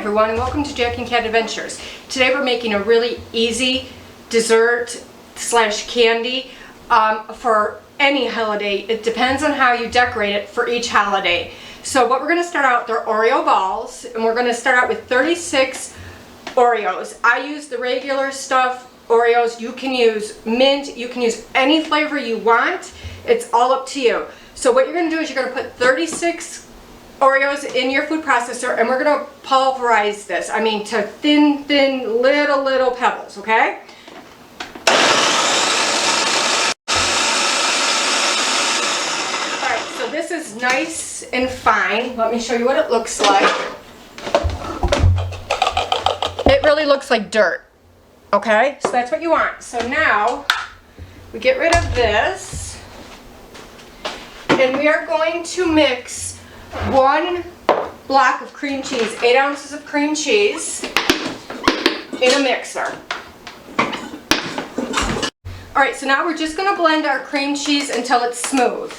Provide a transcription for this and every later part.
everyone, and welcome to Jack and Cat Adventures. Today we're making a really easy dessert slash candy for any holiday. It depends on how you decorate it for each holiday. So what we're going to start out, they're Oreo balls, and we're going to start out with 36 Oreos. I use the regular stuff Oreos. You can use mint, you can use any flavor you want. It's all up to you. So what you're going to do is you're going to put 36 Oreos in your food processor, and we're going to pulverize this. I mean to thin little pebbles, okay? Alright, so this is nice and fine. Let me show you what it looks like. It really looks like dirt, okay? So that's what you want. So now we get rid of this, and we are going to mix 1 block of cream cheese, 8 ounces of cream cheese in a mixer. Alright, so now we're just going to blend our cream cheese until it's smooth.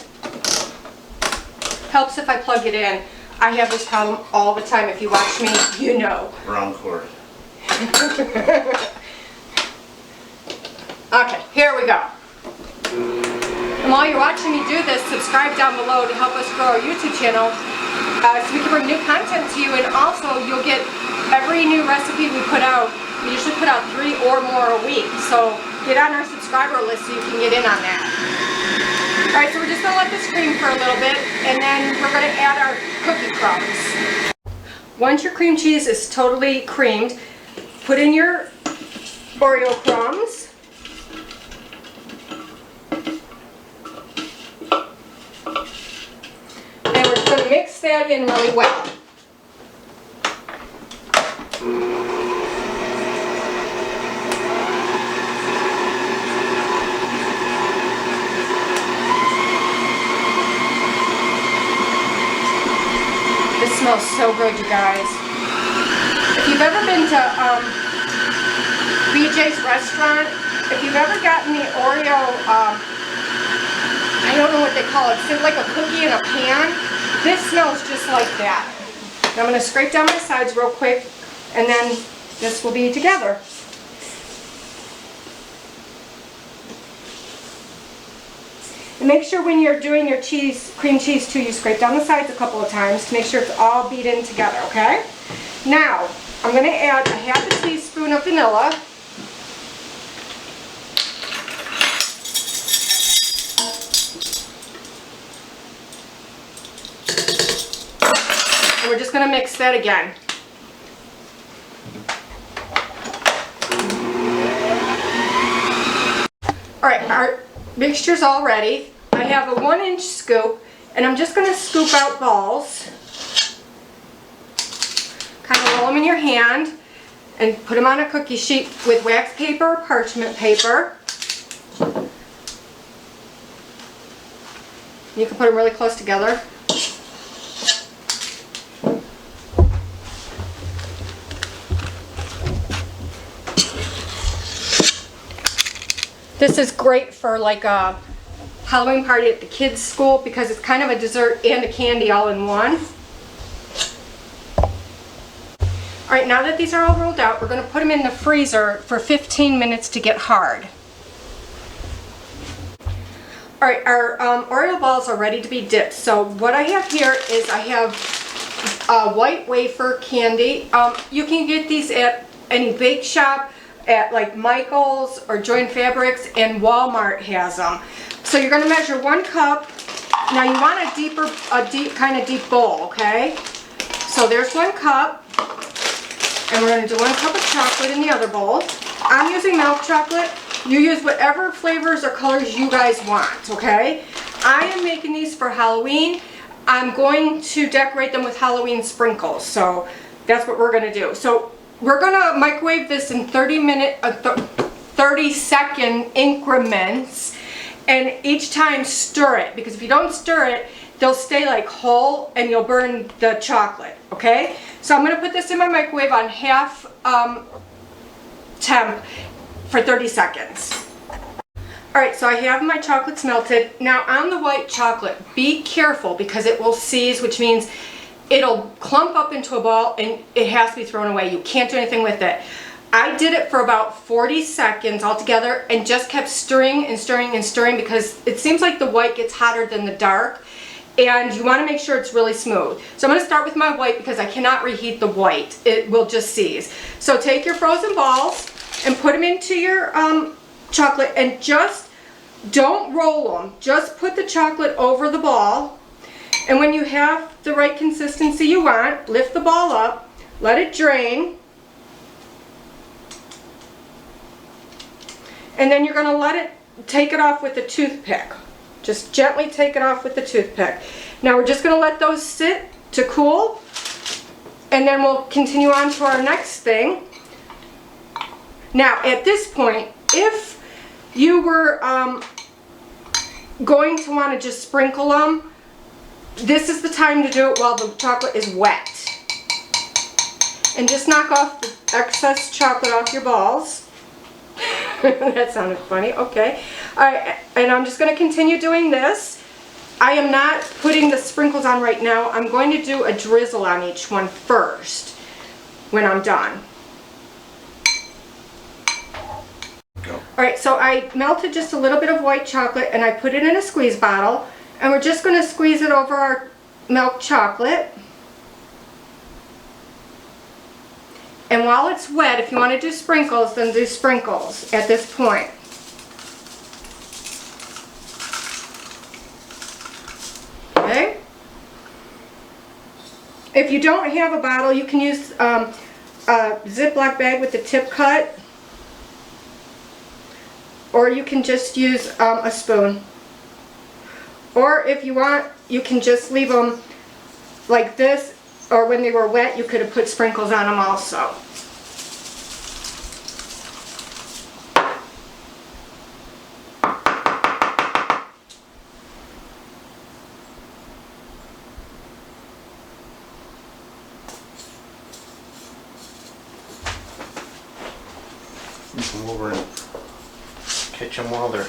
Helps if I plug it in. I have this problem all the time. If you watch me, you know. Wrong cord. Okay, here we go. And while you're watching me do this, subscribe down below to help us grow our YouTube channel so we can bring new content to you, and also you'll get every new recipe we put out. We usually put out 3 or more a week, so get on our subscriber list so you can get in on that. Alright, so we're just going to let this cream for a little bit, and then we're going to add our cookie crumbs. Once your cream cheese is totally creamed, put in your Oreo crumbs. Mix that in really well. This smells so good, you guys. If you've ever been to BJ's restaurant, if you've ever gotten the Oreo, I don't know what they call it, it's like a cookie in a pan. This smells just like that. Now I'm going to scrape down my sides real quick, and then this will be together. And make sure when you're doing your cream cheese too, you scrape down the sides a couple of times to make sure it's all beat in together, okay? Now, I'm going to add a half a teaspoon of vanilla. We're just going to mix that again. Alright, our mixture's all ready. I have a 1-inch scoop, and I'm just going to scoop out balls. Kind of roll them in your hand and put them on a cookie sheet with wax paper or parchment paper. You can put them really close together. This is great for like a Halloween party at the kids' school because it's kind of a dessert and a candy all in one. Alright, now that these are all rolled out, we're going to put them in the freezer for 15 minutes to get hard. Alright, our Oreo balls are ready to be dipped. So what I have here is I have white wafer candy. You can get these at any bake shop, at like Michael's or Joint Fabrics, and Walmart has them. So you're going to measure 1 cup. Now you want a kind of deep bowl, okay? So there's 1 cup, and we're going to do 1 cup of chocolate in the other bowl. I'm using milk chocolate. You use whatever flavors or colors you guys want, okay? I am making these for Halloween. I'm going to decorate them with Halloween sprinkles, so that's what we're going to do. So we're going to microwave this in 30-second increments, and each time stir it, because if you don't stir it, they'll stay like whole and you'll burn the chocolate, okay? So I'm going to put this in my microwave on half temp for 30 seconds. Alright, so I have my chocolates melted. Now on the white chocolate, be careful because it will seize, which means it'll clump up into a ball and it has to be thrown away. You can't do anything with it. I did it for about 40 seconds altogether and just kept stirring and stirring and stirring because it seems like the white gets hotter than the dark, and you want to make sure it's really smooth. So I'm going to start with my white because I cannot reheat the white. It will just seize. So take your frozen balls and put them into your chocolate, and just don't roll them. Just put the chocolate over the ball, and when you have the right consistency you want, lift the ball up, let it drain, and then you're going to let it, take it off with a toothpick. Just gently take it off with the toothpick. Now we're just going to let those sit to cool, and then we'll continue on to our next thing. Now at this point, if you were going to want to just sprinkle them, this is the time to do it while the chocolate is wet. And just knock off the excess chocolate off your balls. That sounded funny. Okay. Alright, and I'm just going to continue doing this. I am not putting the sprinkles on right now. I'm going to do a drizzle on each one first when I'm done. Alright, so I melted just a little bit of white chocolate and I put it in a squeeze bottle, and we're just going to squeeze it over our milk chocolate. And while it's wet, if you want to do sprinkles, then do sprinkles at this point. Okay? If you don't have a bottle, you can use a Ziploc bag with the tip cut, or you can just use a spoon. Or if you want, you can just leave them like this, or when they were wet, you could have put sprinkles on them also. You can come over and catch them while they're...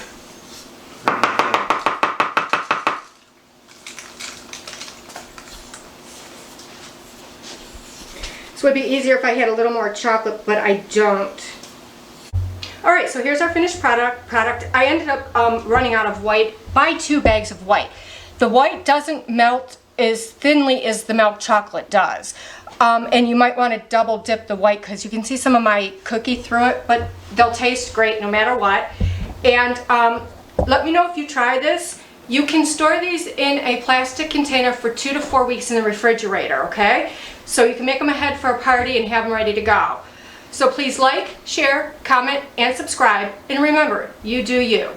So it would be easier if I had a little more chocolate, but I don't. Alright, so here's our finished product. I ended up running out of white. Buy 2 bags of white. The white doesn't melt as thinly as the milk chocolate does. And you might want to double dip the white because you can see some of my cookie through it, but they'll taste great no matter what. And let me know if you try this. You can store these in a plastic container for 2 to 4 weeks in the refrigerator, okay? So you can make them ahead for a party and have them ready to go. So please like, share, comment, and subscribe. And remember, you do you.